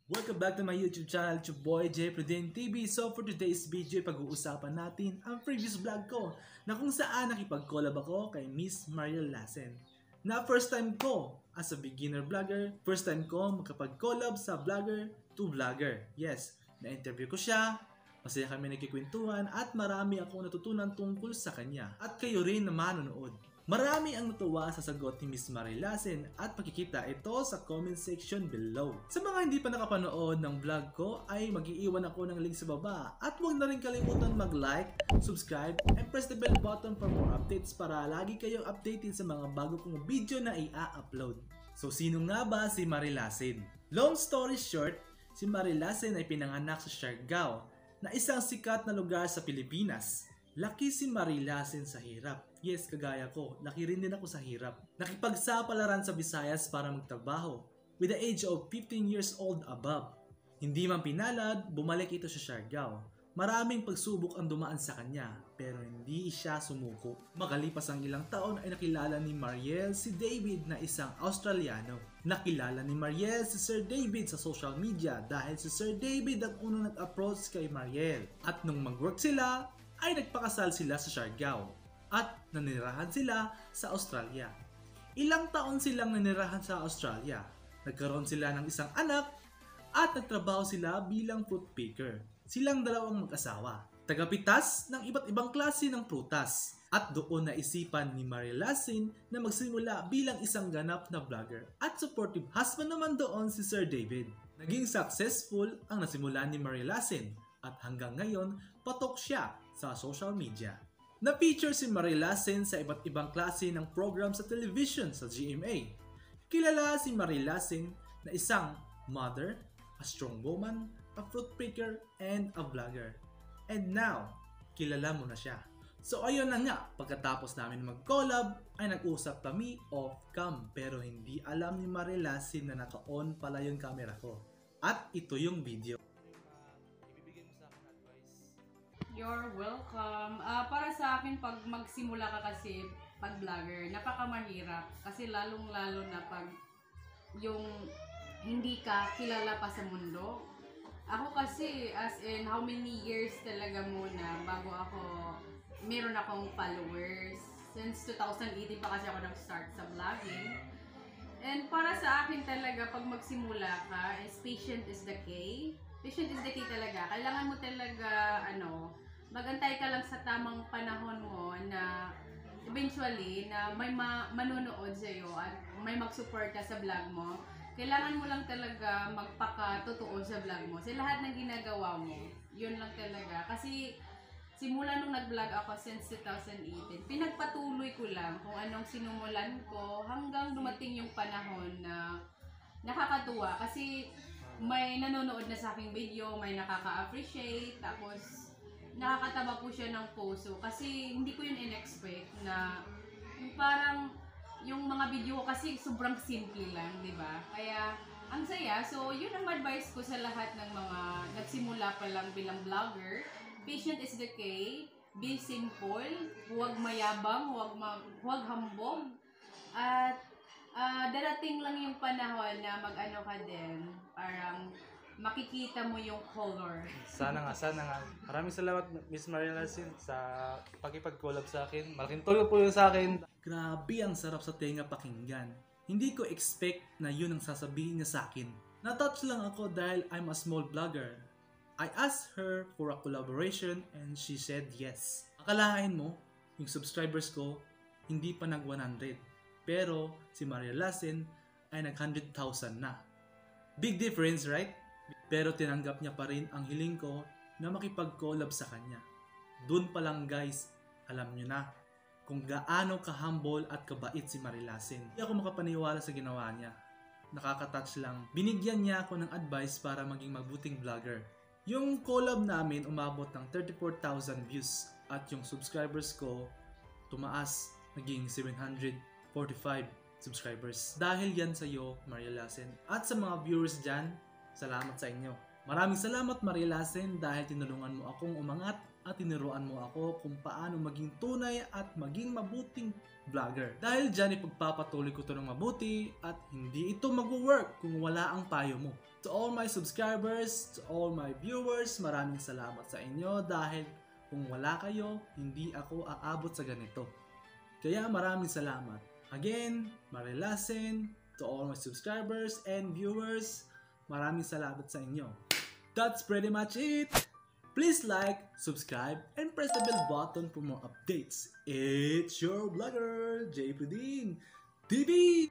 Welcome back to my YouTube channel, it's your boy Jay Prudin TV. So for today's video, pag-uusapan natin ang previous vlog ko na kung saan nakipag-collab ako kay Miss Mariel Lassen. Na first time ko as a beginner vlogger, first time ko makapag-collab sa vlogger to vlogger. Yes, na-interview ko siya, masaya kami nagkikwentuhan at marami akong natutunan tungkol sa kanya. At kayo rin na manonood. Marami ang natuwa sa sagot ni Miss Mariel Lassen at makikita ito sa comment section below. Sa mga hindi pa nakapanood ng vlog ko ay mag-iiwan ako ng link sa baba at huwag na rin kalimutan mag-like, subscribe, and press the bell button for more updates para lagi kayong updated sa mga bago kong video na i-upload. So sino nga ba si Mariel Lassen? Long story short, si Mariel Lassen ay pinanganak sa Siargao na isang sikat na lugar sa Pilipinas. Laki si Mariel Lassen sa hirap. Yes, kagaya ko, laki rin din ako sa hirap. Nakipagsapalaran sa Visayas para magtrabaho with the age of 15 years old above. Hindi man pinalad, bumalik ito sa Siargao. Maraming pagsubok ang dumaan sa kanya, pero hindi siya sumuko. Makalipas ang ilang taon ay nakilala ni Mariel si David na isang Australiano. Nakilala ni Mariel si Sir David sa social media dahil si Sir David ang unang nag-approach kay Mariel. At nung mag-work sila, ay nagpakasal sila sa Siargao at nanirahan sila sa Australia. Ilang taon silang nanirahan sa Australia. Nagkaroon sila ng isang anak at nagtrabaho sila bilang fruit picker. Silang dalawang mag-asawa. Tagapitas ng iba't ibang klase ng prutas. At doon naisipan ni Mariel Lassen na magsimula bilang isang ganap na vlogger. At supportive husband naman doon si Sir David. Naging successful ang nasimula ni Mariel Lassen. At hanggang ngayon, patok siya sa social media. Na-feature si Mariel Lassen sa iba't ibang klase ng program sa television sa GMA. Kilala si Mariel Lassen na isang mother, a strong woman, a fruit picker, and a vlogger. And now, kilala mo na siya. So ayun na nga, pagkatapos namin mag-collab, ay nag-usap kami off-cam pero hindi alam ni Mariel Lassen na naka-on pala yung camera ko. At ito yung video. You're welcome. Para sa akin, pag magsimula ka kasi pag-vlogger, napakamahirap. Kasi lalong-lalo na pag yung hindi ka kilala pa sa mundo. Ako kasi, as in, how many years talaga muna bago meron akong followers. Since 2018 pa kasi ako nag-start sa vlogging. And para sa akin talaga, pag magsimula ka, is patient is the key. Patient is the key talaga. Kailangan mo talaga, magantay ka lang sa tamang panahon mo na eventually na may manonood sa'yo at may mag-support ka sa vlog mo. Kailangan mo lang talaga magpaka-totoo sa vlog mo. Sa lahat ng ginagawa mo, yun lang talaga. Kasi simula nung nag-vlog ako since 2018, pinagpatuloy ko lang kung anong sinumulan ko hanggang dumating yung panahon na nakakatuwa. Kasi may nanonood na sa aking video, may nakaka-appreciate, tapos nakakataba po siya ng puso. Kasi hindi ko yun in-expect na yung parang yung mga video ko kasi sobrang simple lang, di ba? Kaya ang saya. So yun ang advice ko sa lahat ng mga nagsimula pa lang bilang vlogger. Patient is the key. Be simple. Huwag mayabang, huwag hambog. At darating lang yung panahon na mag-ano ka din, parang makikita mo yung color. Sana nga. Maraming salamat Miss Mariel Lassen sa pakipag-collab sa akin. Malaking tulong po yun sa akin. Grabe ang sarap sa tenga pakinggan. Hindi ko expect na yun ang sasabihin niya sa akin. Na-touch lang ako dahil I'm a small vlogger. I asked her for a collaboration and she said yes. Akalain mo, yung subscribers ko hindi pa nag-100. Pero si Mariel Lassen ay nag-100,000 na. Big difference, right? Pero tinanggap niya pa rin ang hiling ko na makipag-collab sa kanya. Doon pa lang guys, alam niyo na kung gaano ka-humble at kabait si Mariel Lassen. Hindi ako makapaniwala sa ginawa niya. Nakaka-touch lang. Binigyan niya ako ng advice para maging mabuting vlogger. Yung collab namin umabot ng 34,000 views at yung subscribers ko tumaas, naging 745 subscribers. Dahil yan sa iyo, Mariel Lassen. At sa mga viewers dyan, salamat sa inyo. Maraming salamat Mariel Lassen dahil tinulungan mo akong umangat at tinuruan mo ako kung paano maging tunay at maging mabuting vlogger. Dahil dyan ipagpapatuloy ko ito ng mabuti at hindi ito mag-work kung wala ang payo mo. To all my subscribers, to all my viewers, maraming salamat sa inyo dahil kung wala kayo, hindi ako aabot sa ganito. Kaya maraming salamat. Again, Marilasen, to all my subscribers and viewers, maraming salamat sa inyo. That's pretty much it. Please like, subscribe, and press the bell button for more updates. It's your vlogger, J. Pudin TV!